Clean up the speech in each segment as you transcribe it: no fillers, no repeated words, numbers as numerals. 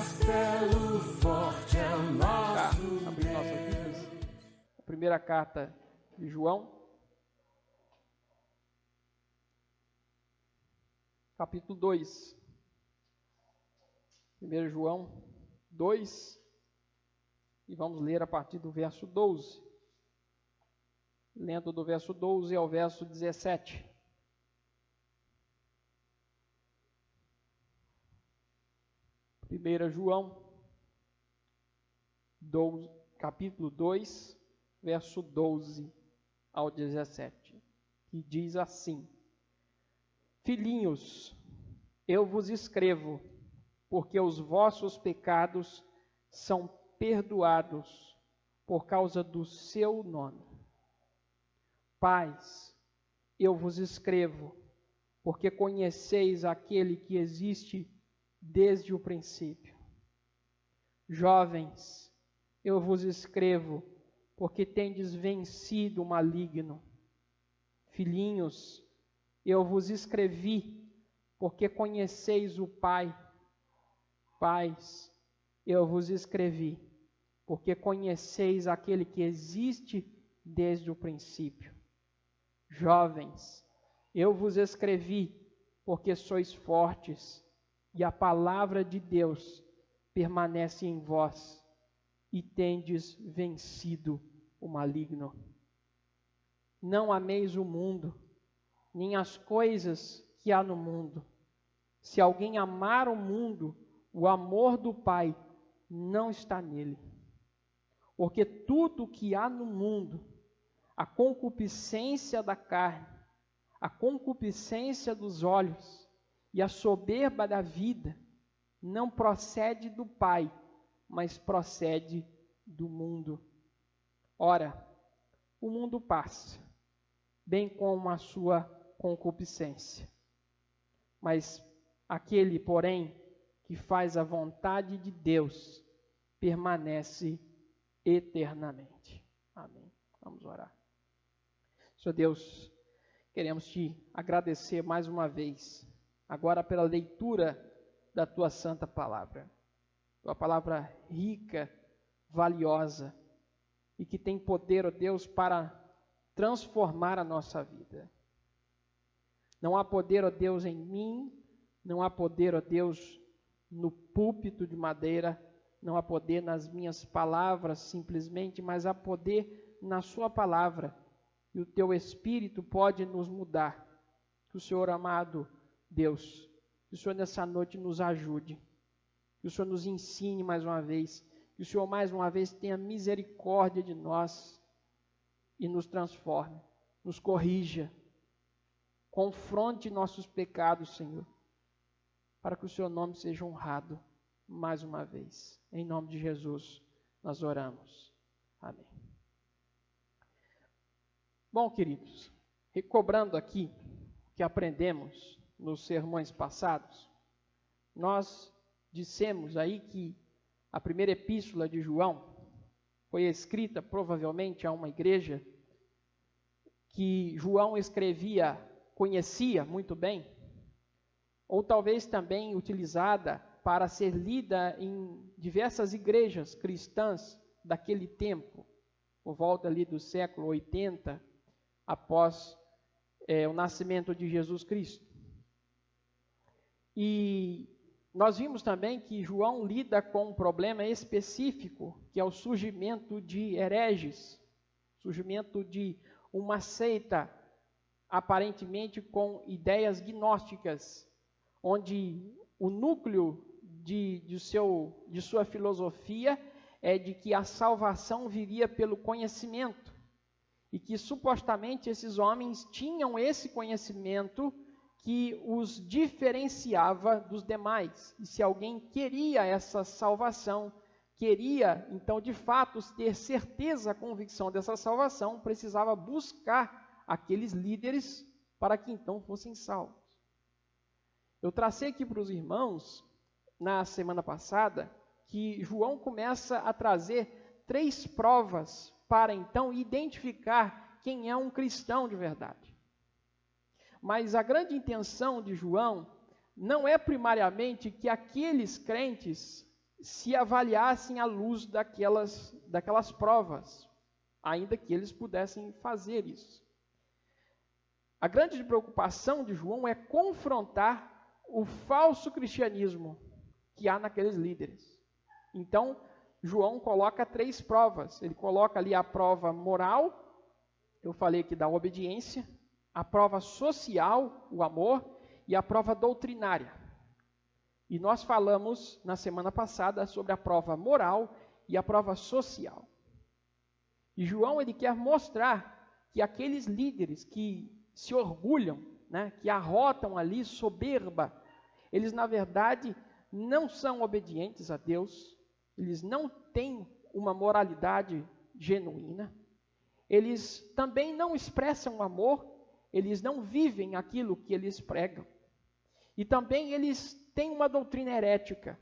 castelo forte é o nosso. Abrir nossas Bíblias. A primeira carta de João, capítulo 2. 1 João 2, e vamos ler a partir do verso 12. Lendo do verso 12 ao verso 17. João 12, capítulo 2, verso 12 ao 17, que diz assim: Filhinhos, eu vos escrevo, porque os vossos pecados são perdoados por causa do seu nome. Pais, eu vos escrevo, porque conheceis aquele que existe desde o princípio. Jovens, eu vos escrevo, porque tendes vencido o maligno. Filhinhos, eu vos escrevi, porque conheceis o Pai. Pais, eu vos escrevi, porque conheceis aquele que existe desde o princípio. Jovens, eu vos escrevi, porque sois fortes, e a palavra de Deus permanece em vós, e tendes vencido o maligno. Não ameis o mundo, nem as coisas que há no mundo. Se alguém amar o mundo, o amor do Pai não está nele. Porque tudo que há no mundo, a concupiscência da carne, a concupiscência dos olhos e a soberba da vida, não procede do Pai, mas procede do mundo. Ora, o mundo passa, bem como a sua concupiscência. Mas aquele, porém, que faz a vontade de Deus, permanece eternamente. Amém. Vamos orar. Senhor Deus, queremos te agradecer mais uma vez, agora pela leitura da tua santa palavra. Tua palavra rica, valiosa, e que tem poder, ó Deus, para transformar a nossa vida. Não há poder, ó Deus, em mim, não há poder, ó Deus, no púlpito de madeira, não há poder nas minhas palavras simplesmente, mas há poder na sua palavra. E o teu Espírito pode nos mudar. Que o Senhor amado Deus, que o Senhor nessa noite nos ajude. Que o Senhor nos ensine mais uma vez. Que o Senhor mais uma vez tenha misericórdia de nós e nos transforme, nos corrija. Confronte nossos pecados, Senhor, para que o seu nome seja honrado mais uma vez. Em nome de Jesus, nós oramos. Amém. Bom, queridos, recobrando aqui o que aprendemos nos sermões passados, nós dissemos aí que a primeira epístola de João foi escrita provavelmente a uma igreja que João conhecia muito bem, ou talvez também utilizada para ser lida em diversas igrejas cristãs daquele tempo, por volta ali do século 80, após o nascimento de Jesus Cristo. E nós vimos também que João lida com um problema específico, que é o surgimento de hereges, surgimento de uma seita aparentemente com ideias gnósticas, onde o núcleo de sua filosofia é de que a salvação viria pelo conhecimento, e que supostamente esses homens tinham esse conhecimento que os diferenciava dos demais. E se alguém queria essa salvação, queria, então, de fato, ter certeza, a convicção dessa salvação, precisava buscar aqueles líderes para que então fossem salvos. Eu tracei aqui para os irmãos, na semana passada, que João começa a trazer 3 provas para então identificar quem é um cristão de verdade. Mas a grande intenção de João não é primariamente que aqueles crentes se avaliassem à luz daquelas provas, ainda que eles pudessem fazer isso. A grande preocupação de João é confrontar o falso cristianismo que há naqueles líderes. Então, João coloca 3 provas. Ele coloca ali a prova moral, eu falei aqui da obediência, a prova social, o amor, e a prova doutrinária. E nós falamos na semana passada sobre a prova moral e a prova social. E João, ele quer mostrar que aqueles líderes que se orgulham, né, que arrotam ali soberba, eles na verdade não são obedientes a Deus, eles não têm uma moralidade genuína, eles também não expressam amor, eles não vivem aquilo que eles pregam. E também eles têm uma doutrina herética.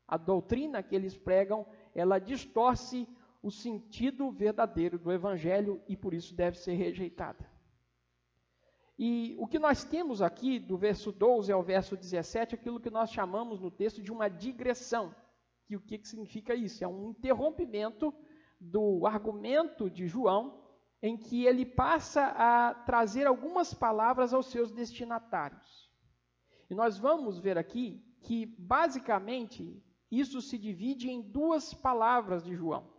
A doutrina que eles pregam, ela distorce o sentido verdadeiro do Evangelho e por isso deve ser rejeitada. E o que nós temos aqui, do verso 12 ao verso 17, é aquilo que nós chamamos no texto de uma digressão. E o que significa isso? É um interrompimento do argumento de João, em que ele passa a trazer algumas palavras aos seus destinatários. E nós vamos ver aqui que, basicamente, isso se divide em 2 palavras de João.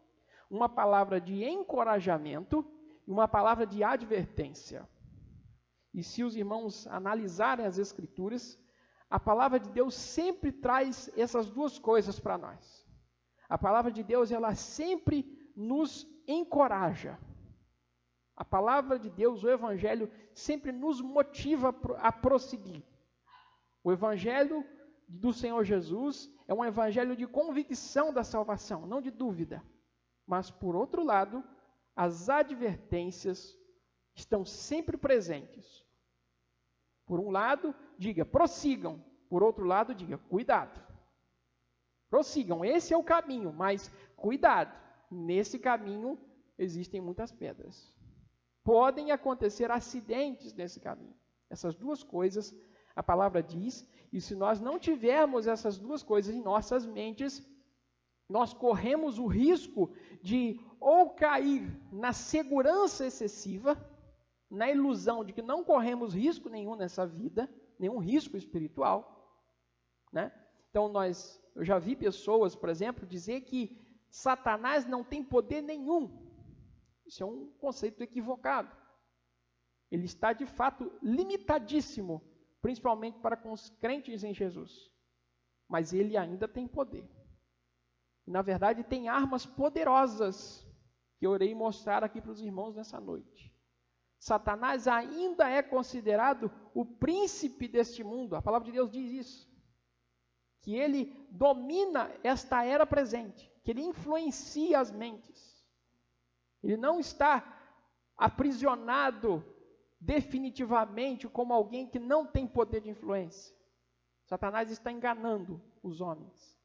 Uma palavra de encorajamento e uma palavra de advertência. E se os irmãos analisarem as Escrituras, a palavra de Deus sempre traz essas 2 coisas para nós. A palavra de Deus, ela sempre nos encoraja. A palavra de Deus, o Evangelho, sempre nos motiva a prosseguir. O Evangelho do Senhor Jesus é um Evangelho de convicção da salvação, não de dúvida. Mas, por outro lado, as advertências estão sempre presentes. Por um lado, diga, prossigam. Por outro lado, diga, cuidado. Prossigam, esse é o caminho, mas cuidado. Nesse caminho existem muitas pedras. Podem acontecer acidentes nesse caminho. Essas 2 coisas a palavra diz, e se nós não tivermos essas 2 coisas em nossas mentes, nós corremos o risco de ou cair na segurança excessiva, na ilusão de que não corremos risco nenhum nessa vida, nenhum risco espiritual, né? Então eu já vi pessoas, por exemplo, dizer que Satanás não tem poder nenhum. Isso é um conceito equivocado. Ele está de fato limitadíssimo, principalmente para com os crentes em Jesus. Mas ele ainda tem poder. E, na verdade, tem armas poderosas que eu irei mostrar aqui para os irmãos nessa noite. Satanás ainda é considerado o príncipe deste mundo. A palavra de Deus diz isso. Que ele domina esta era presente. Que ele influencia as mentes. Ele não está aprisionado definitivamente como alguém que não tem poder de influência. Satanás está enganando os homens.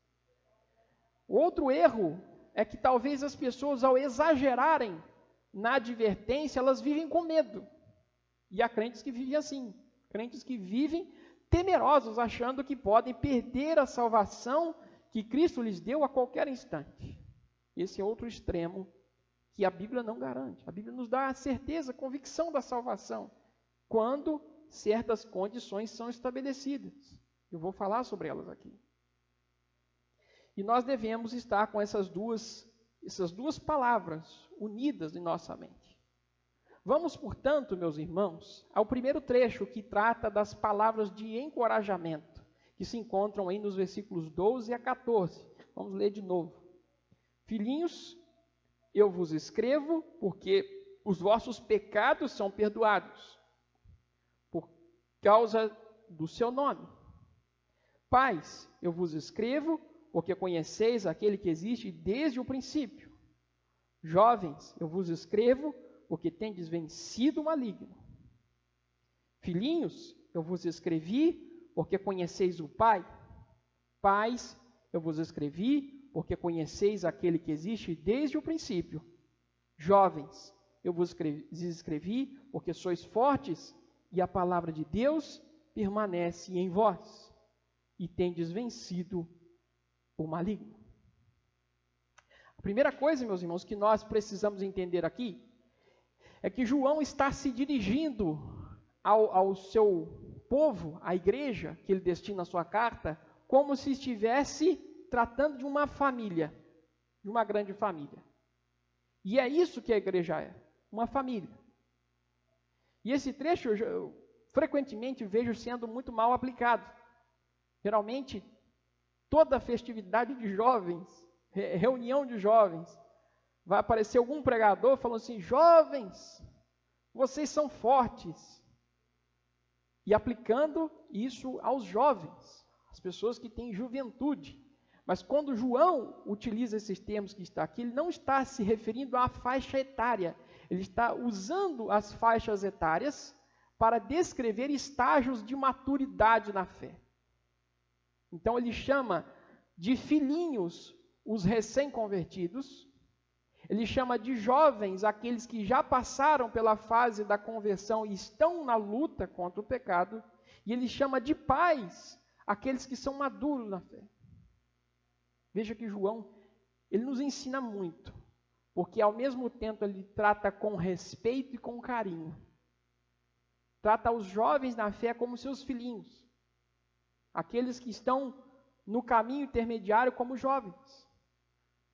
Outro erro é que talvez as pessoas, ao exagerarem na advertência, elas vivem com medo. E há crentes que vivem assim, crentes que vivem temerosos, achando que podem perder a salvação que Cristo lhes deu a qualquer instante. Esse é outro extremo que a Bíblia não garante. A Bíblia nos dá a certeza, a convicção da salvação, quando certas condições são estabelecidas. Eu vou falar sobre elas aqui. E nós devemos estar com essas duas palavras unidas em nossa mente. Vamos, portanto, meus irmãos, ao primeiro trecho que trata das palavras de encorajamento, que se encontram aí nos versículos 12 a 14. Vamos ler de novo. Filhinhos, eu vos escrevo porque os vossos pecados são perdoados, por causa do seu nome. Pais, eu vos escrevo porque conheceis aquele que existe desde o princípio. Jovens, eu vos escrevo porque tendes vencido o maligno. Filhinhos, eu vos escrevi porque conheceis o Pai. Pais, eu vos escrevi porque conheceis aquele que existe desde o princípio. Jovens, eu vos escrevi porque sois fortes e a palavra de Deus permanece em vós e tendes vencido o maligno. Primeira coisa, meus irmãos, que nós precisamos entender aqui, é que João está se dirigindo ao seu povo, à igreja, que ele destina a sua carta, como se estivesse tratando de uma família, de uma grande família. E é isso que a igreja é, uma família. E esse trecho eu frequentemente vejo sendo muito mal aplicado. Geralmente, toda festividade de jovens, reunião de jovens, vai aparecer algum pregador falando assim: jovens, vocês são fortes. E aplicando isso aos jovens, as pessoas que têm juventude. Mas quando João utiliza esses termos que está aqui, ele não está se referindo à faixa etária. Ele está usando as faixas etárias para descrever estágios de maturidade na fé. Então ele chama de filhinhos os recém-convertidos, ele chama de jovens aqueles que já passaram pela fase da conversão e estão na luta contra o pecado, e ele chama de pais aqueles que são maduros na fé. Veja que João, ele nos ensina muito, porque ao mesmo tempo ele trata com respeito e com carinho. Trata os jovens na fé como seus filhinhos, aqueles que estão no caminho intermediário como jovens.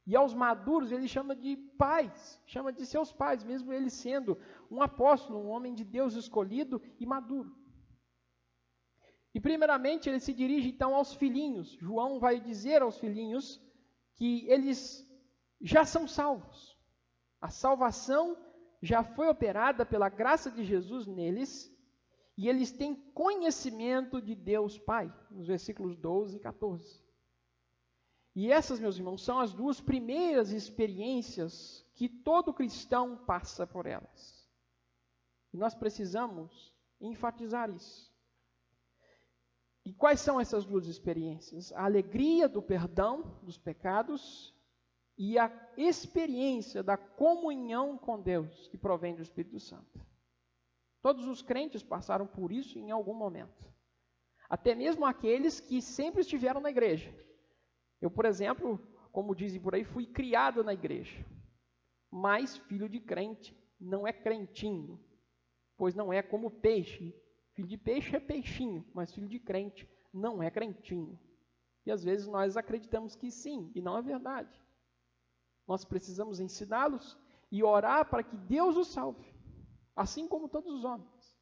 E aos maduros ele chama de pais, chama de seus pais, mesmo ele sendo um apóstolo, um homem de Deus escolhido e maduro. E primeiramente ele se dirige então aos filhinhos. João vai dizer aos filhinhos que eles já são salvos. A salvação já foi operada pela graça de Jesus neles, e eles têm conhecimento de Deus Pai, nos versículos 12 e 14. E essas, meus irmãos, são as duas primeiras experiências que todo cristão passa por elas. E nós precisamos enfatizar isso. E quais são essas duas experiências? A alegria do perdão dos pecados e a experiência da comunhão com Deus, que provém do Espírito Santo. Todos os crentes passaram por isso em algum momento. Até mesmo aqueles que sempre estiveram na igreja. Eu, por exemplo, como dizem por aí, fui criado na igreja. Mas filho de crente não é crentinho, pois não é como peixe. Filho de peixe é peixinho, mas filho de crente não é crentinho. E às vezes nós acreditamos que sim, e não é verdade. Nós precisamos ensiná-los e orar para que Deus os salve, assim como todos os homens.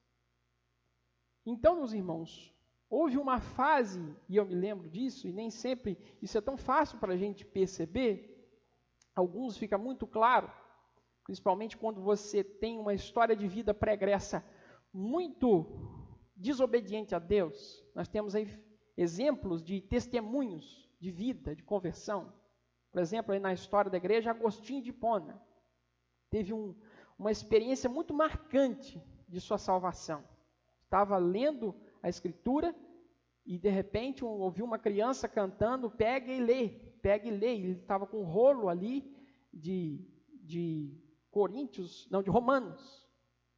Então, meus irmãos, houve uma fase, e eu me lembro disso, e nem sempre isso é tão fácil para a gente perceber. Alguns fica muito claro, principalmente quando você tem uma história de vida pregressa muito desobediente a Deus. Nós temos aí exemplos de testemunhos de vida, de conversão. Por exemplo, aí na história da igreja, Agostinho de Hipona teve uma experiência muito marcante de sua salvação. Estava lendo a Escritura e, de repente, ouviu uma criança cantando, pega e lê, pega e lê. Ele estava com um rolo ali de Romanos.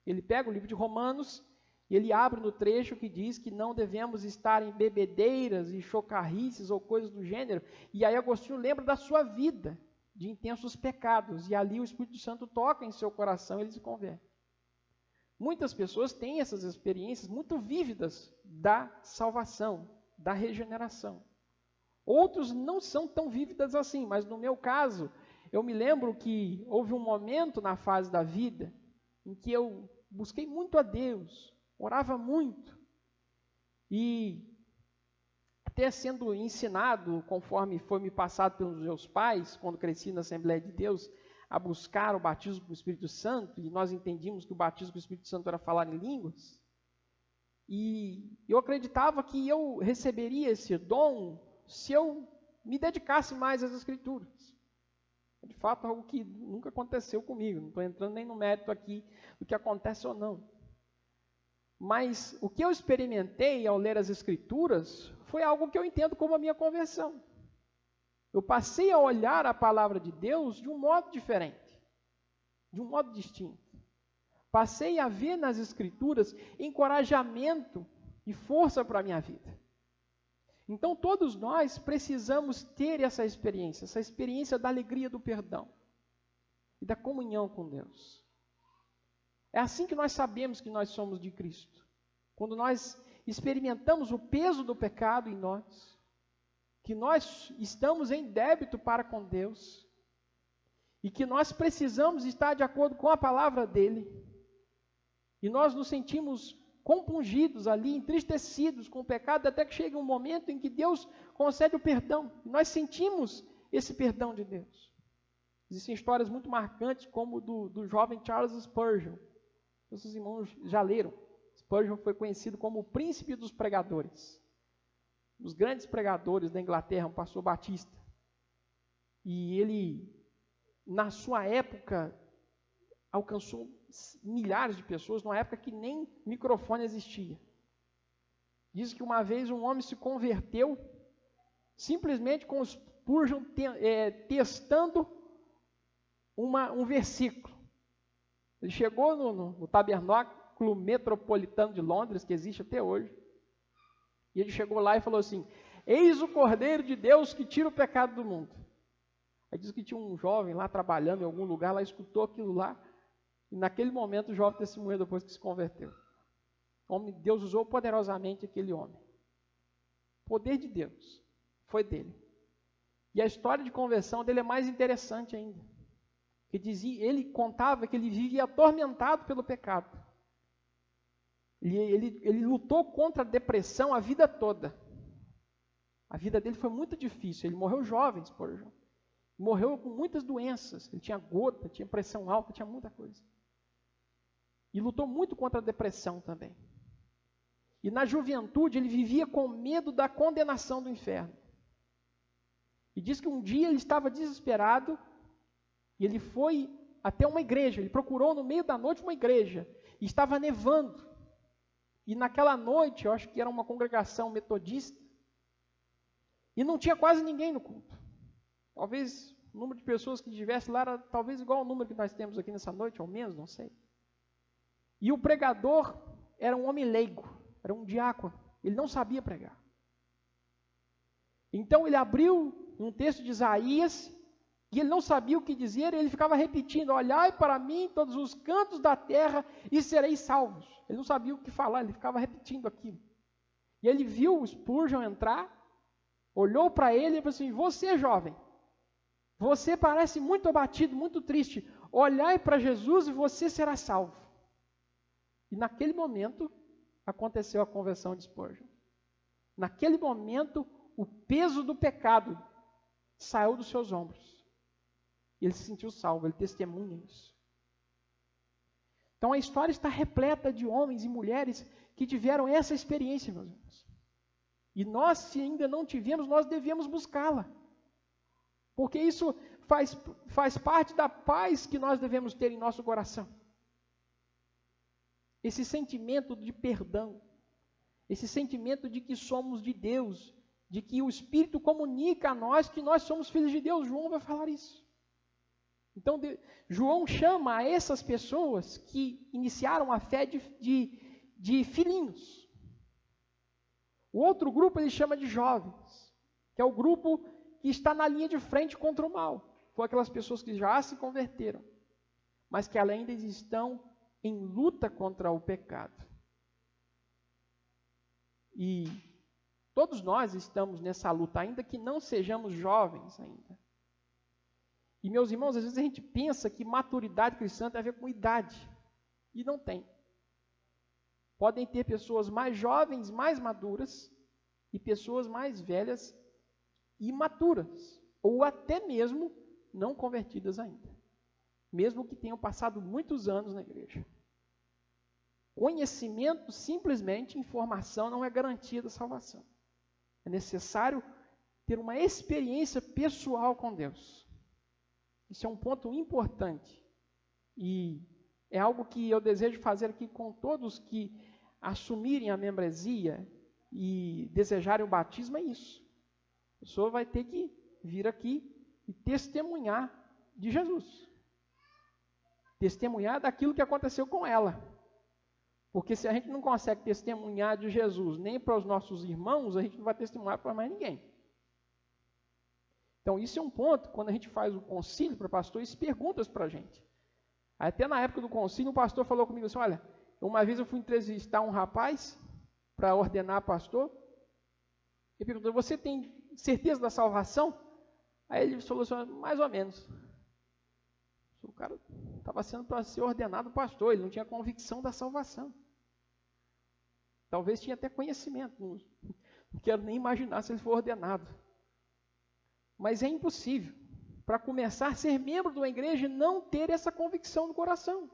Ele pega o livro de Romanos e ele abre no trecho que diz que não devemos estar em bebedeiras e chocarrices ou coisas do gênero. E aí Agostinho lembra da sua vida de intensos pecados, e ali o Espírito Santo toca em seu coração e ele se converte. Muitas pessoas têm essas experiências muito vívidas da salvação, da regeneração. Outros não são tão vívidas assim, mas no meu caso, eu me lembro que houve um momento na fase da vida em que eu busquei muito a Deus, orava muito, e até sendo ensinado, conforme foi me passado pelos meus pais, quando cresci na Assembleia de Deus, a buscar o batismo com o Espírito Santo, e nós entendíamos que o batismo com o Espírito Santo era falar em línguas, e eu acreditava que eu receberia esse dom se eu me dedicasse mais às Escrituras. De fato, algo que nunca aconteceu comigo, não estou entrando nem no mérito aqui do que acontece ou não. Mas o que eu experimentei ao ler as Escrituras foi algo que eu entendo como a minha conversão. Eu passei a olhar a palavra de Deus de um modo diferente, de um modo distinto. Passei a ver nas Escrituras encorajamento e força para a minha vida. Então todos nós precisamos ter essa experiência da alegria do perdão e da comunhão com Deus. É assim que nós sabemos que nós somos de Cristo. Quando nós experimentamos o peso do pecado em nós, que nós estamos em débito para com Deus, e que nós precisamos estar de acordo com a palavra dele, e nós nos sentimos compungidos ali, entristecidos com o pecado, até que chega um momento em que Deus concede o perdão, e nós sentimos esse perdão de Deus. Existem histórias muito marcantes, como do jovem Charles Spurgeon. Os irmãos já leram. Spurgeon foi conhecido como o príncipe dos pregadores. Um dos grandes pregadores da Inglaterra, um pastor batista. E ele, na sua época, alcançou milhares de pessoas, numa época que nem microfone existia. Diz que uma vez um homem se converteu, simplesmente com os Spurgeon testando um versículo. Ele chegou no tabernáculo metropolitano de Londres, que existe até hoje, e ele chegou lá e falou assim: eis o Cordeiro de Deus que tira o pecado do mundo. Aí diz que tinha um jovem lá trabalhando em algum lugar, lá escutou aquilo lá, e naquele momento o jovem testemunhou depois que se converteu. Deus usou poderosamente aquele homem. O poder de Deus foi dele. E a história de conversão dele é mais interessante ainda. Ele contava que ele vivia atormentado pelo pecado. Ele lutou contra a depressão a vida toda. A vida dele foi muito difícil. Ele morreu jovem, Spurgeon. Morreu com muitas doenças. Ele tinha gota, tinha pressão alta, tinha muita coisa. E lutou muito contra a depressão também. E na juventude ele vivia com medo da condenação do inferno. E diz que um dia ele estava desesperado e ele foi até uma igreja. Ele procurou no meio da noite uma igreja. E estava nevando. E naquela noite, eu acho que era uma congregação metodista, e não tinha quase ninguém no culto. Talvez o número de pessoas que estivesse lá era talvez igual ao número que nós temos aqui nessa noite, ou menos, não sei. E o pregador era um homem leigo, era um diácono, ele não sabia pregar. Então ele abriu um texto de Isaías, e ele não sabia o que dizer, ele ficava repetindo: olhai para mim todos os cantos da terra e sereis salvos. Ele não sabia o que falar, ele ficava repetindo aquilo. E ele viu o Spurgeon entrar, olhou para ele e falou assim: você, jovem, você parece muito abatido, muito triste, olhai para Jesus e você será salvo. E naquele momento aconteceu a conversão de Spurgeon. Naquele momento o peso do pecado saiu dos seus ombros. E ele se sentiu salvo, ele testemunha isso. Então a história está repleta de homens e mulheres que tiveram essa experiência, meus irmãos. E nós, se ainda não tivemos, nós devemos buscá-la. Porque isso faz parte da paz que nós devemos ter em nosso coração. Esse sentimento de perdão, esse sentimento de que somos de Deus, de que o Espírito comunica a nós que nós somos filhos de Deus. João vai falar isso. Então, João chama a essas pessoas que iniciaram a fé de filhinhos. O outro grupo ele chama de jovens, que é o grupo que está na linha de frente contra o mal. Foi aquelas pessoas que já se converteram, mas que ainda estão em luta contra o pecado. E todos nós estamos nessa luta, ainda que não sejamos jovens ainda. E, meus irmãos, às vezes a gente pensa que maturidade cristã tem a ver com idade. E não tem. Podem ter pessoas mais jovens, mais maduras, e pessoas mais velhas e imaturas. Ou até mesmo não convertidas ainda. Mesmo que tenham passado muitos anos na igreja. Conhecimento, simplesmente, informação, não é garantia da salvação. É necessário ter uma experiência pessoal com Deus. Isso é um ponto importante e é algo que eu desejo fazer aqui com todos que assumirem a membresia e desejarem o batismo, é isso. A pessoa vai ter que vir aqui e testemunhar de Jesus. Testemunhar daquilo que aconteceu com ela. Porque se a gente não consegue testemunhar de Jesus nem para os nossos irmãos, a gente não vai testemunhar para mais ninguém. Então isso é um ponto, quando a gente faz o concílio para pastores, perguntas para a gente. Até na época do concílio, um pastor falou comigo assim, olha, uma vez eu fui entrevistar um rapaz para ordenar pastor, e perguntou, você tem certeza da salvação? Aí ele falou assim, mais ou menos. O cara estava sendo para ser ordenado pastor, ele não tinha convicção da salvação. Talvez tinha até conhecimento, não quero nem imaginar se ele for ordenado. Mas é impossível, para começar a ser membro de uma igreja, não ter essa convicção no coração.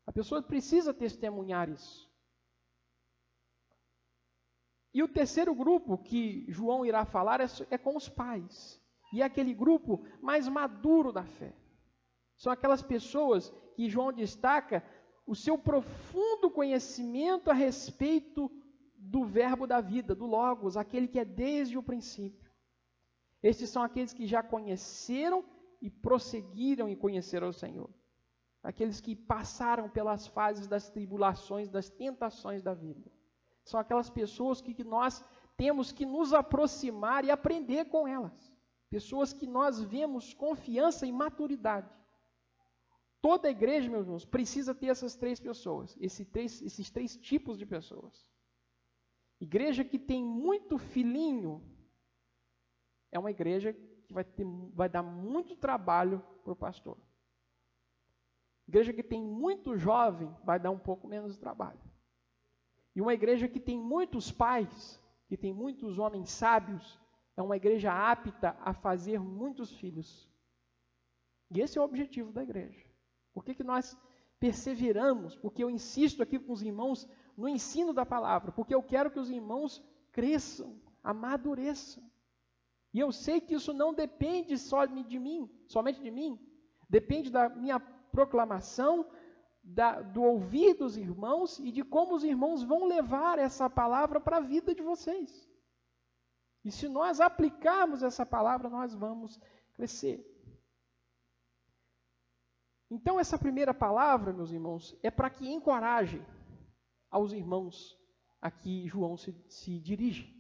A pessoa precisa testemunhar isso. E o terceiro grupo que João irá falar é com os pais. E é aquele grupo mais maduro da fé. São aquelas pessoas que João destaca o seu profundo conhecimento a respeito do verbo da vida, do Logos, aquele que é desde o princípio. Estes são aqueles que já conheceram e prosseguiram em conhecer ao Senhor. Aqueles que passaram pelas fases das tribulações, das tentações da vida. São aquelas pessoas que nós temos que nos aproximar e aprender com elas. Pessoas que nós vemos confiança e maturidade. Toda a igreja, meus irmãos, precisa ter essas três pessoas, esses três tipos de pessoas. Igreja que tem muito filhinho é uma igreja que vai dar muito trabalho para o pastor. Igreja que tem muito jovem vai dar um pouco menos de trabalho. E uma igreja que tem muitos pais, que tem muitos homens sábios, é uma igreja apta a fazer muitos filhos. E esse é o objetivo da igreja. Por que nós perseveramos? Porque eu insisto aqui com os irmãos no ensino da palavra, porque eu quero que os irmãos cresçam, amadureçam. E eu sei que isso não depende somente de mim, depende da minha proclamação, do ouvir dos irmãos e de como os irmãos vão levar essa palavra para a vida de vocês. E se nós aplicarmos essa palavra, nós vamos crescer. Então, essa primeira palavra, meus irmãos, é para que encoraje aos irmãos a que João se dirige.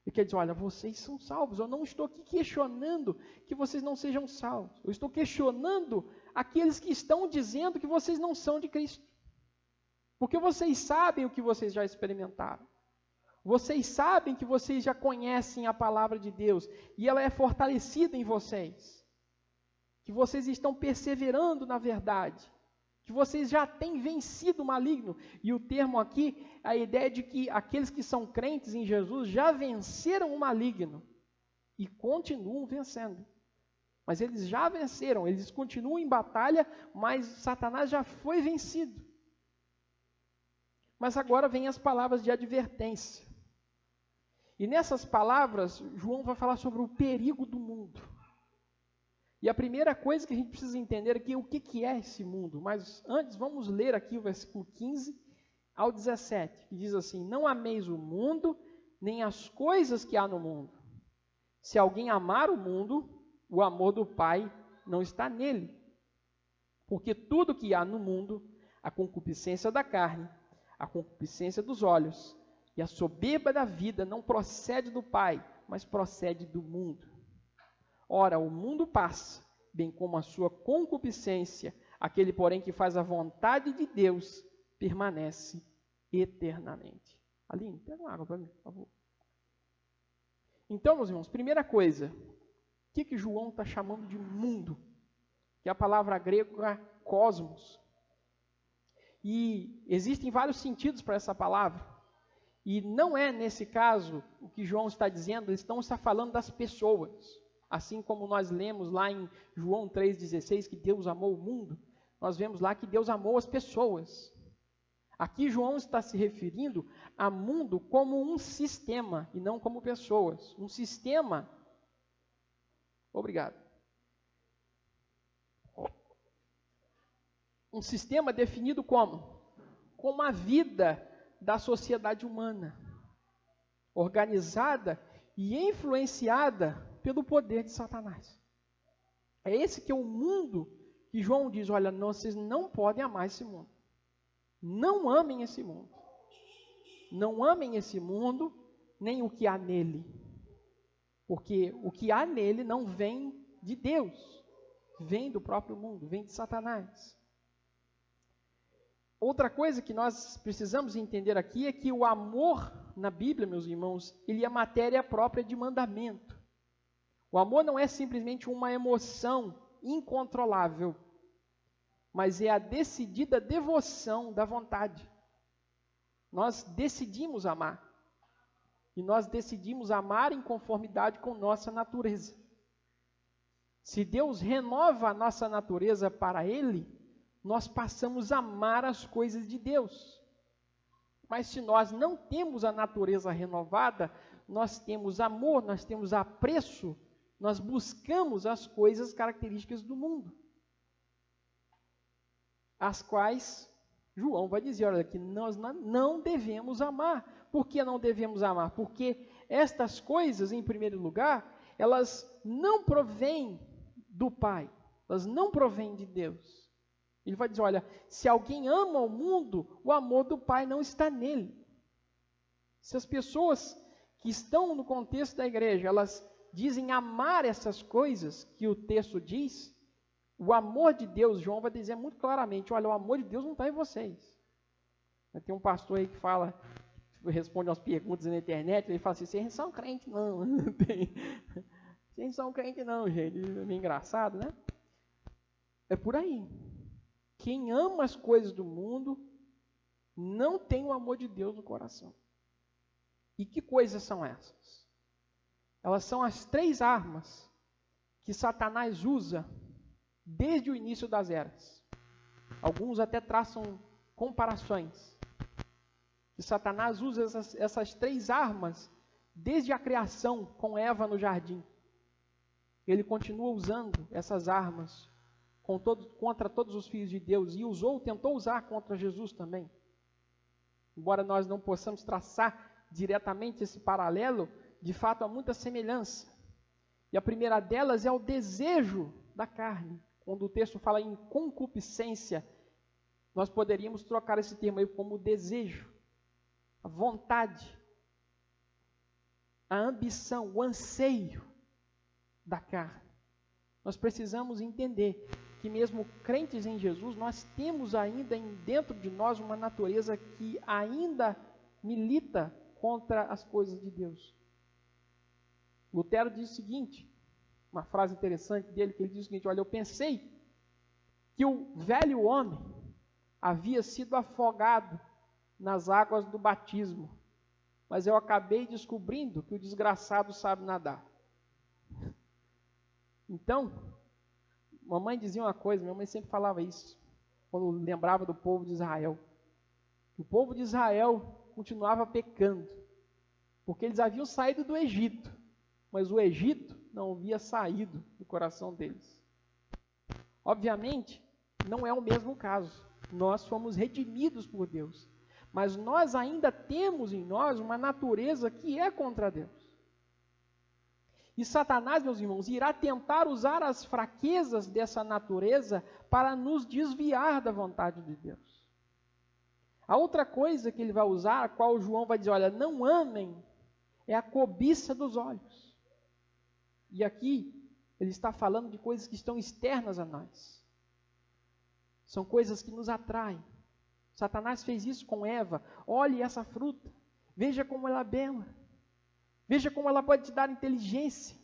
Ele quer dizer, olha, vocês são salvos. Eu não estou aqui questionando que vocês não sejam salvos. Eu estou questionando aqueles que estão dizendo que vocês não são de Cristo. Porque vocês sabem o que vocês já experimentaram. Vocês sabem que vocês já conhecem a palavra de Deus e ela é fortalecida em vocês. Que vocês estão perseverando na verdade. Que vocês já têm vencido o maligno. E o termo aqui, a ideia de que aqueles que são crentes em Jesus já venceram o maligno e continuam vencendo. Mas eles já venceram, eles continuam em batalha, mas Satanás já foi vencido. Mas agora vem as palavras de advertência. E nessas palavras, João vai falar sobre o perigo do mundo. E a primeira coisa que a gente precisa entender aqui é o que é esse mundo. Mas antes, vamos ler aqui o versículo 15 ao 17, que diz assim: não ameis o mundo, nem as coisas que há no mundo. Se alguém amar o mundo, o amor do Pai não está nele. Porque tudo que há no mundo, a concupiscência da carne, a concupiscência dos olhos e a soberba da vida não procede do Pai, mas procede do mundo. Ora, o mundo passa, bem como a sua concupiscência, aquele, porém, que faz a vontade de Deus, permanece eternamente. Aline, pega uma água para mim, por favor. Então, meus irmãos, primeira coisa, o que João está chamando de mundo? Que é a palavra grega cosmos. E existem vários sentidos para essa palavra. E não é, nesse caso, o que João está dizendo, ele não está falando das pessoas. Assim como nós lemos lá em João 3,16, que Deus amou o mundo, nós vemos lá que Deus amou as pessoas. Aqui João está se referindo a mundo como um sistema, e não como pessoas. Um sistema, obrigado. Um sistema definido como? Como a vida da sociedade humana, organizada e influenciada pelo poder de Satanás. É esse que é o mundo que João diz, olha, vocês não podem amar esse mundo. Não amem esse mundo. Não amem esse mundo, nem o que há nele. Porque o que há nele não vem de Deus, vem do próprio mundo, vem de Satanás. Outra coisa que nós precisamos entender aqui é que o amor na Bíblia, meus irmãos, ele é matéria própria de mandamento. O amor não é simplesmente uma emoção incontrolável, mas é a decidida devoção da vontade. Nós decidimos amar. E nós decidimos amar em conformidade com nossa natureza. Se Deus renova a nossa natureza para Ele, nós passamos a amar as coisas de Deus. Mas se nós não temos a natureza renovada, nós temos amor, nós temos apreço, nós buscamos as coisas características do mundo, as quais João vai dizer, olha, que nós não devemos amar. Por que não devemos amar? Porque estas coisas, em primeiro lugar, elas não provêm do Pai, elas não provêm de Deus. Ele vai dizer, olha, se alguém ama o mundo, o amor do Pai não está nele. Se as pessoas que estão no contexto da igreja, elas dizem amar essas coisas que o texto diz, o amor de Deus, João vai dizer muito claramente, olha, o amor de Deus não está em vocês. Tem um pastor aí que fala, responde umas perguntas na internet, ele fala assim, vocês são crente não, vocês são crente não, gente, é meio engraçado, né? É por aí. Quem ama as coisas do mundo, não tem o amor de Deus no coração. E que coisas são essas? Elas são as 3 armas que Satanás usa desde o início das eras. Alguns até traçam comparações. Que Satanás usa essas 3 armas desde a criação com Eva no jardim. Ele continua usando essas armas contra todos os filhos de Deus e tentou usar contra Jesus também. Embora nós não possamos traçar diretamente esse paralelo, de fato há muita semelhança. E a primeira delas é o desejo da carne. Quando o texto fala em concupiscência, nós poderíamos trocar esse termo aí como desejo, a vontade, a ambição, o anseio da carne. Nós precisamos entender que mesmo crentes em Jesus, nós temos ainda dentro de nós uma natureza que ainda milita contra as coisas de Deus. Lutero diz o seguinte, uma frase interessante dele, que ele diz o seguinte, olha, eu pensei que o velho homem havia sido afogado nas águas do batismo, mas eu acabei descobrindo que o desgraçado sabe nadar. Então, mamãe dizia uma coisa, minha mãe sempre falava isso, quando lembrava do povo de Israel. O povo de Israel continuava pecando, porque eles haviam saído do Egito, mas o Egito não havia saído do coração deles. Obviamente, não é o mesmo caso. Nós fomos redimidos por Deus, mas nós ainda temos em nós uma natureza que é contra Deus. E Satanás, meus irmãos, irá tentar usar as fraquezas dessa natureza para nos desviar da vontade de Deus. A outra coisa que ele vai usar, a qual João vai dizer, olha, não amem, é a cobiça dos olhos. E aqui ele está falando de coisas que estão externas a nós. São coisas que nos atraem. Satanás fez isso com Eva. Olhe essa fruta, veja como ela é bela. Veja como ela pode te dar inteligência.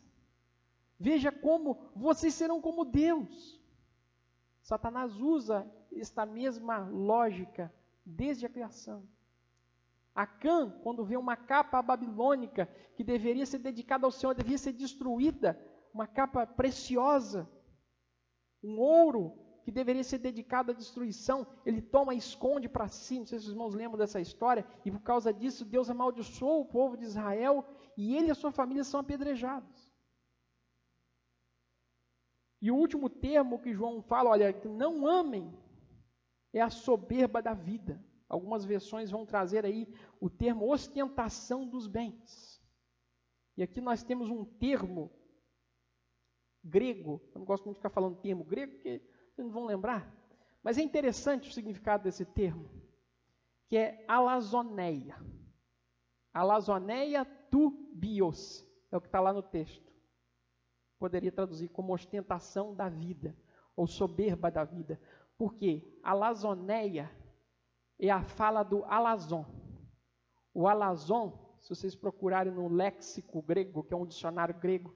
Veja como vocês serão como Deus. Satanás usa esta mesma lógica desde a criação. Acã, quando vê uma capa babilônica que deveria ser dedicada ao Senhor, deveria ser destruída, uma capa preciosa, um ouro que deveria ser dedicado à destruição, ele toma e esconde para si. Não sei se os irmãos lembram dessa história, e por causa disso Deus amaldiçoou o povo de Israel, e ele e a sua família são apedrejados. E o último termo que João fala, olha, que não amem, é a soberba da vida. Algumas versões vão trazer aí o termo ostentação dos bens. E aqui nós temos um termo grego, eu não gosto muito de ficar falando termo grego, porque vocês não vão lembrar, mas é interessante o significado desse termo. que é alazoneia. Alazoneia tu bios, é o que está lá no texto. Poderia traduzir como ostentação da vida, ou soberba da vida. Por quê? Alazoneia é a fala do alazon. O alazon, se vocês procurarem no léxico grego, que é um dicionário grego,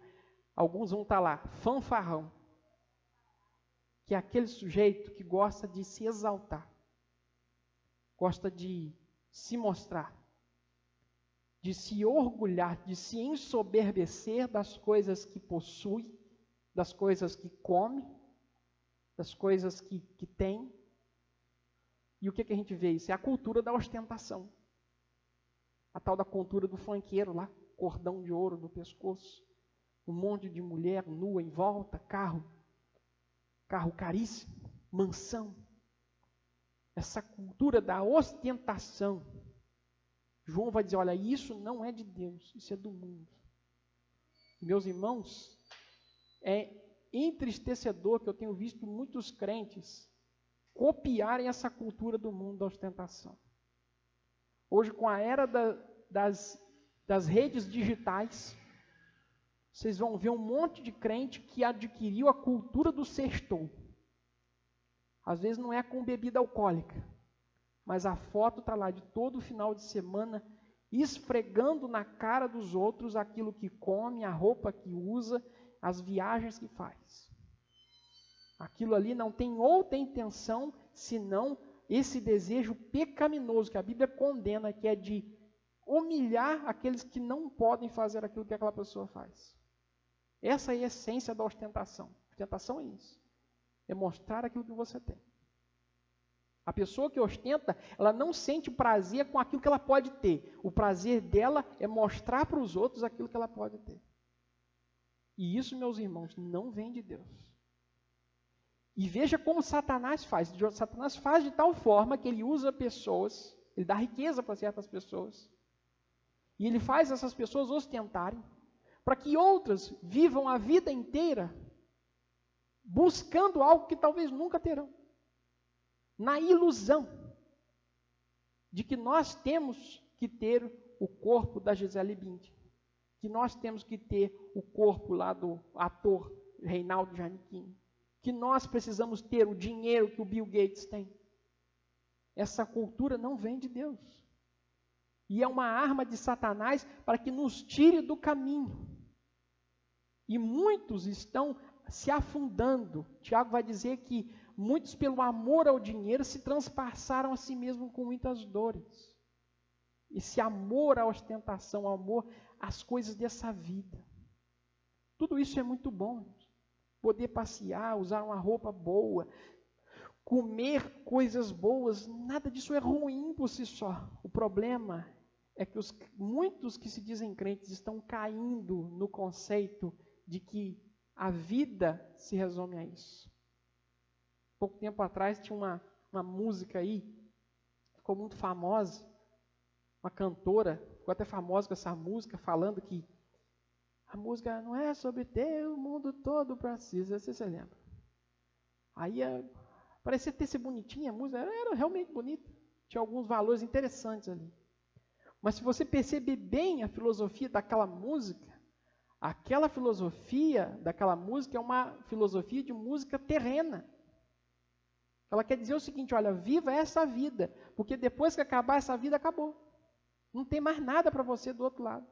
alguns vão estar lá, fanfarrão, que é aquele sujeito que gosta de se exaltar, gosta de se mostrar, de se orgulhar, de se ensoberbecer das coisas que possui, das coisas que come, das coisas que tem. E o que a gente vê? Isso é a cultura da ostentação. A tal da cultura do funkeiro lá, cordão de ouro no pescoço, um monte de mulher nua em volta, carro caríssimo, mansão. Essa cultura da ostentação. João vai dizer, olha, isso não é de Deus, isso é do mundo. Meus irmãos, é entristecedor que eu tenho visto muitos crentes copiarem essa cultura do mundo da ostentação. Hoje, com a era das redes digitais, vocês vão ver um monte de crente que adquiriu a cultura do sextou. Às vezes não é com bebida alcoólica, mas a foto está lá de todo final de semana, esfregando na cara dos outros aquilo que come, a roupa que usa, as viagens que faz. Aquilo ali não tem outra intenção, senão esse desejo pecaminoso que a Bíblia condena, que é de humilhar aqueles que não podem fazer aquilo que aquela pessoa faz. Essa é a essência da ostentação. Ostentação é isso. É mostrar aquilo que você tem. A pessoa que ostenta, ela não sente prazer com aquilo que ela pode ter. O prazer dela é mostrar para os outros aquilo que ela pode ter. E isso, meus irmãos, não vem de Deus. E veja como Satanás faz. Satanás faz de tal forma que ele usa pessoas, ele dá riqueza para certas pessoas. E ele faz essas pessoas ostentarem, para que outras vivam a vida inteira buscando algo que talvez nunca terão. Na ilusão de que nós temos que ter o corpo da Gisele Bündchen, que nós temos que ter o corpo lá do ator Reinaldo Giannichini, que nós precisamos ter o dinheiro que o Bill Gates tem. Essa cultura não vem de Deus. E é uma arma de Satanás para que nos tire do caminho. E muitos estão se afundando. Tiago vai dizer que muitos, pelo amor ao dinheiro, se transpassaram a si mesmo com muitas dores. Esse amor à ostentação, amor às coisas dessa vida. Tudo isso é muito bom. Poder passear, usar uma roupa boa, comer coisas boas, nada disso é ruim por si só. O problema é que muitos que se dizem crentes estão caindo no conceito de que a vida se resume a isso. Pouco tempo atrás tinha uma música aí, ficou muito famosa, uma cantora, ficou até famosa com essa música, falando que a música não é sobre ter o mundo todo para si, não sei se você lembra. Aí parecia ter sido bonitinha a música, era realmente bonita, tinha alguns valores interessantes ali. Mas se você perceber bem a filosofia daquela música, aquela filosofia daquela música é uma filosofia de música terrena. Ela quer dizer o seguinte, olha, viva essa vida, porque depois que acabar essa vida, acabou. Não tem mais nada para você do outro lado.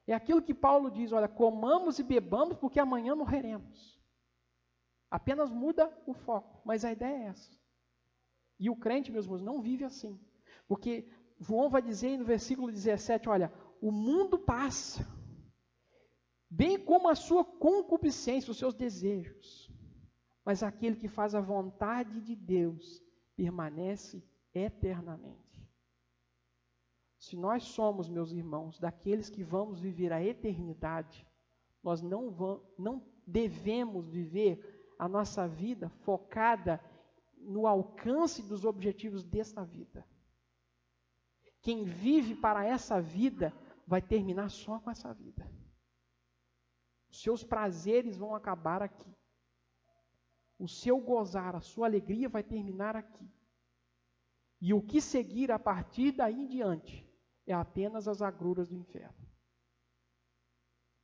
É aquilo que Paulo diz, olha, comamos e bebamos porque amanhã morreremos. Apenas muda o foco, mas a ideia é essa. E o crente, meus irmãos, não vive assim. Porque João vai dizer no versículo 17, olha, o mundo passa, bem como a sua concupiscência, os seus desejos. Mas aquele que faz a vontade de Deus permanece eternamente. Se nós somos, meus irmãos, daqueles que vamos viver a eternidade, nós não devemos viver a nossa vida focada no alcance dos objetivos desta vida. Quem vive para essa vida vai terminar só com essa vida. Os seus prazeres vão acabar aqui. O seu gozar, a sua alegria vai terminar aqui. E o que seguir a partir daí em diante é apenas as agruras do inferno.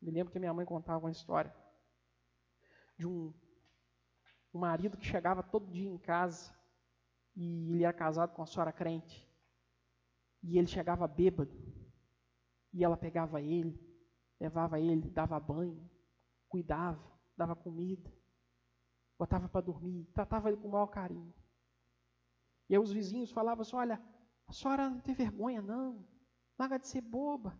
Me lembro que minha mãe contava uma história de um marido que chegava todo dia em casa, e ele era casado com uma senhora crente, e ele chegava bêbado, e ela pegava ele, levava ele, dava banho, cuidava, dava comida, botava para dormir, tratava ele com o maior carinho. E aí os vizinhos falavam assim: olha, a senhora não tem vergonha não, larga de ser boba,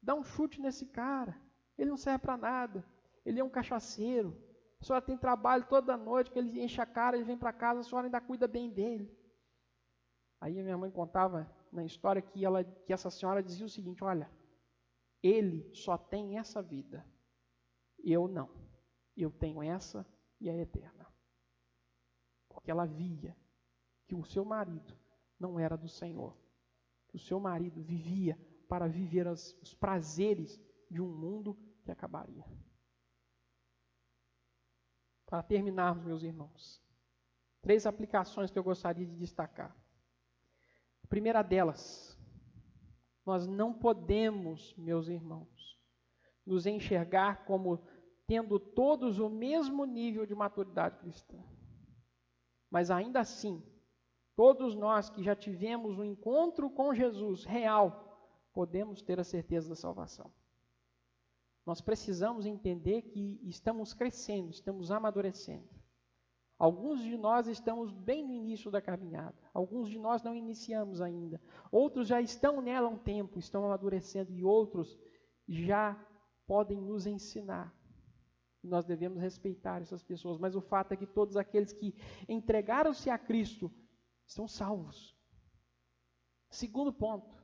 dá um chute nesse cara, ele não serve para nada, ele é um cachaceiro, a senhora tem trabalho toda noite, que ele enche a cara, ele vem para casa, a senhora ainda cuida bem dele. Aí a minha mãe contava na história que essa senhora dizia o seguinte: olha, ele só tem essa vida, eu não, eu tenho essa e a eterna. Porque ela via que o seu marido não era do Senhor, que o seu marido vivia para viver os prazeres de um mundo que acabaria. Para terminarmos, meus irmãos, 3 aplicações que eu gostaria de destacar. A primeira delas, nós não podemos, meus irmãos, nos enxergar como tendo todos o mesmo nível de maturidade cristã. Mas ainda assim, todos nós que já tivemos um encontro com Jesus real, podemos ter a certeza da salvação. Nós precisamos entender que estamos crescendo, estamos amadurecendo. Alguns de nós estamos bem no início da caminhada, alguns de nós não iniciamos ainda, outros já estão nela há um tempo, estão amadurecendo, e outros já podem nos ensinar. Nós devemos respeitar essas pessoas, mas o fato é que todos aqueles que entregaram-se a Cristo estão salvos. Segundo ponto,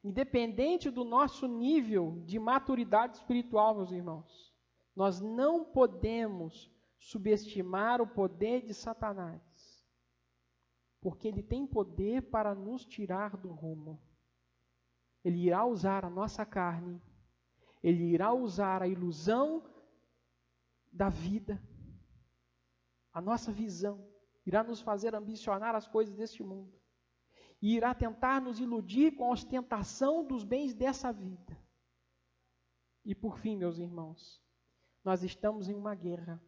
independente do nosso nível de maturidade espiritual, meus irmãos, nós não podemos subestimar o poder de Satanás, porque ele tem poder para nos tirar do rumo. Ele irá usar a nossa carne, ele irá usar a ilusão da vida, a nossa visão, irá nos fazer ambicionar as coisas deste mundo, e irá tentar nos iludir com a ostentação dos bens dessa vida. E por fim, meus irmãos, nós estamos em uma guerra.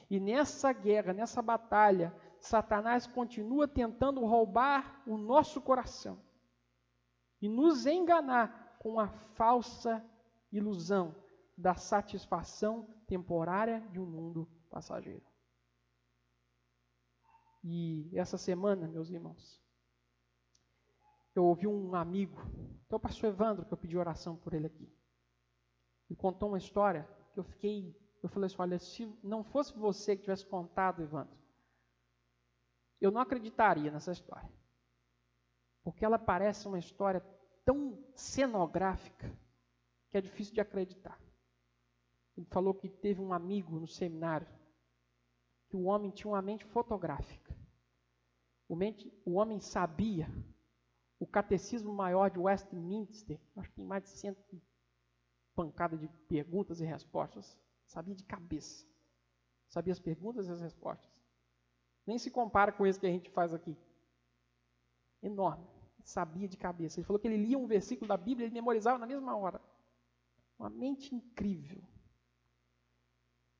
E nessa guerra, nessa batalha, Satanás continua tentando roubar o nosso coração e nos enganar com a falsa ilusão da satisfação temporária de um mundo passageiro. E essa semana, meus irmãos, eu ouvi um amigo, que é o pastor Evandro, que eu pedi oração por ele aqui. Ele contou uma história que eu falei assim: olha, se não fosse você que tivesse contado, Evandro, eu não acreditaria nessa história. Porque ela parece uma história tão cenográfica que é difícil de acreditar. Ele falou que teve um amigo no seminário, que o homem tinha uma mente fotográfica. O homem sabia o catecismo maior de Westminster, acho que tem mais de 100 pancada de perguntas e respostas, sabia de cabeça. Sabia as perguntas e as respostas. Nem se compara com isso que a gente faz aqui. Enorme. Sabia de cabeça. Ele falou que ele lia um versículo da Bíblia e ele memorizava na mesma hora. Uma mente incrível.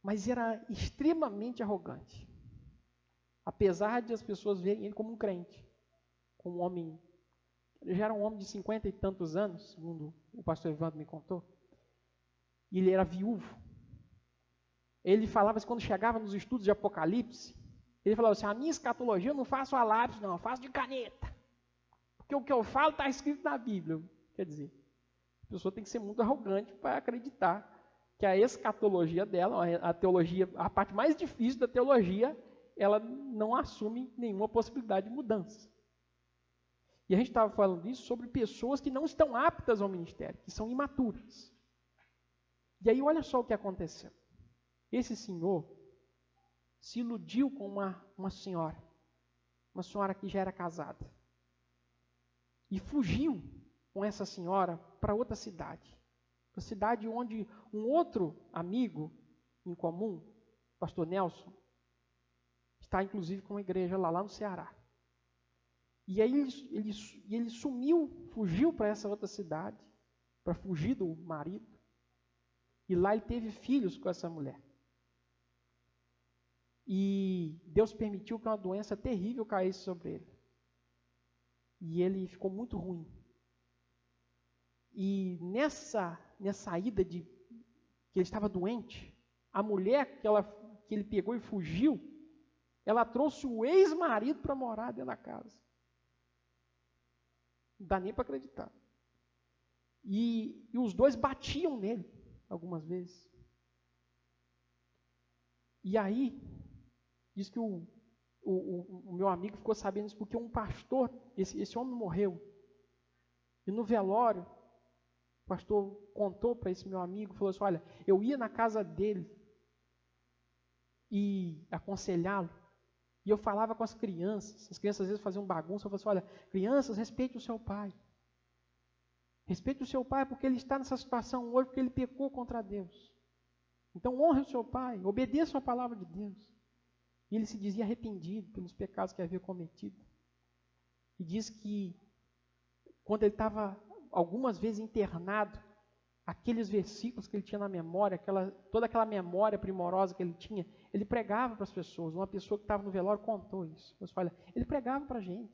Mas era extremamente arrogante. Apesar de as pessoas verem ele como um crente. Como um homem. Ele já era um homem de 50 e tantos anos, segundo o pastor Evandro me contou. E ele era viúvo. Ele falava assim, quando chegava nos estudos de Apocalipse, ele falava assim: a minha escatologia eu não faço a lápis, não, eu faço de caneta. Porque o que eu falo está escrito na Bíblia. Quer dizer, a pessoa tem que ser muito arrogante para acreditar que a escatologia dela, a teologia, a parte mais difícil da teologia, ela não assume nenhuma possibilidade de mudança. E a gente estava falando isso sobre pessoas que não estão aptas ao ministério, que são imaturas. E aí olha só o que aconteceu. Esse senhor se iludiu com uma senhora que já era casada. E fugiu com essa senhora para outra cidade. Uma cidade onde um outro amigo em comum, pastor Nelson, está inclusive com uma igreja lá no Ceará. E aí ele sumiu, fugiu para essa outra cidade, para fugir do marido. E lá ele teve filhos com essa mulher. E Deus permitiu que uma doença terrível caísse sobre ele. E ele ficou muito ruim. E nessa ida que ele estava doente, a mulher que ele pegou e fugiu, ela trouxe o ex-marido para morar dentro da casa. Não dá nem para acreditar. E os dois batiam nele algumas vezes. E aí, diz que o meu amigo ficou sabendo isso porque um pastor, esse homem morreu. E no velório, o pastor contou para esse meu amigo, falou assim, olha, eu ia na casa dele e aconselhá-lo, e eu falava com as crianças às vezes faziam bagunça, eu falava assim, olha, crianças, respeite o seu pai. Respeite o seu pai porque ele está nessa situação hoje, porque ele pecou contra Deus. Então honre o seu pai, obedeça a palavra de Deus. E ele se dizia arrependido pelos pecados que havia cometido. E diz que quando ele estava algumas vezes internado, aqueles versículos que ele tinha na memória, toda aquela memória primorosa que ele tinha, ele pregava para as pessoas. Uma pessoa que estava no velório contou isso. Olha, ele pregava para a gente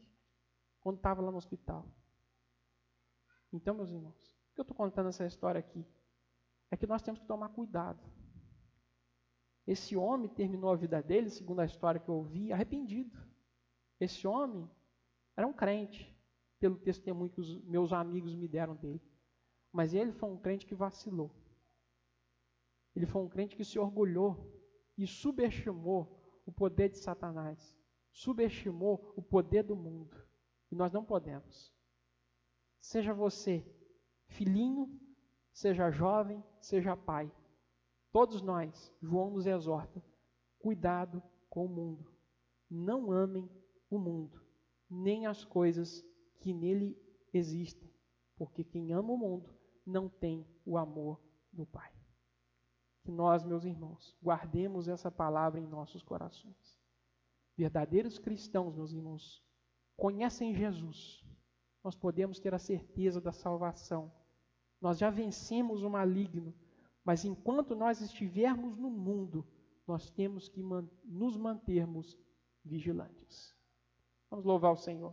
quando estava lá no hospital. Então, meus irmãos, por que eu estou contando essa história aqui? É que nós temos que tomar cuidado. Esse homem terminou a vida dele, segundo a história que eu ouvi, arrependido. Esse homem era um crente, pelo testemunho que os meus amigos me deram dele. Mas ele foi um crente que vacilou. Ele foi um crente que se orgulhou e subestimou o poder de Satanás. Subestimou o poder do mundo. E nós não podemos. Seja você filhinho, seja jovem, seja pai. Todos nós, João nos exorta, cuidado com o mundo. Não amem o mundo, nem as coisas que nele existem, porque quem ama o mundo não tem o amor do Pai. Que nós, meus irmãos, guardemos essa palavra em nossos corações. Verdadeiros cristãos, meus irmãos, conhecem Jesus. Nós podemos ter a certeza da salvação. Nós já vencemos o maligno. Mas enquanto nós estivermos no mundo, nós temos que nos mantermos vigilantes. Vamos louvar o Senhor.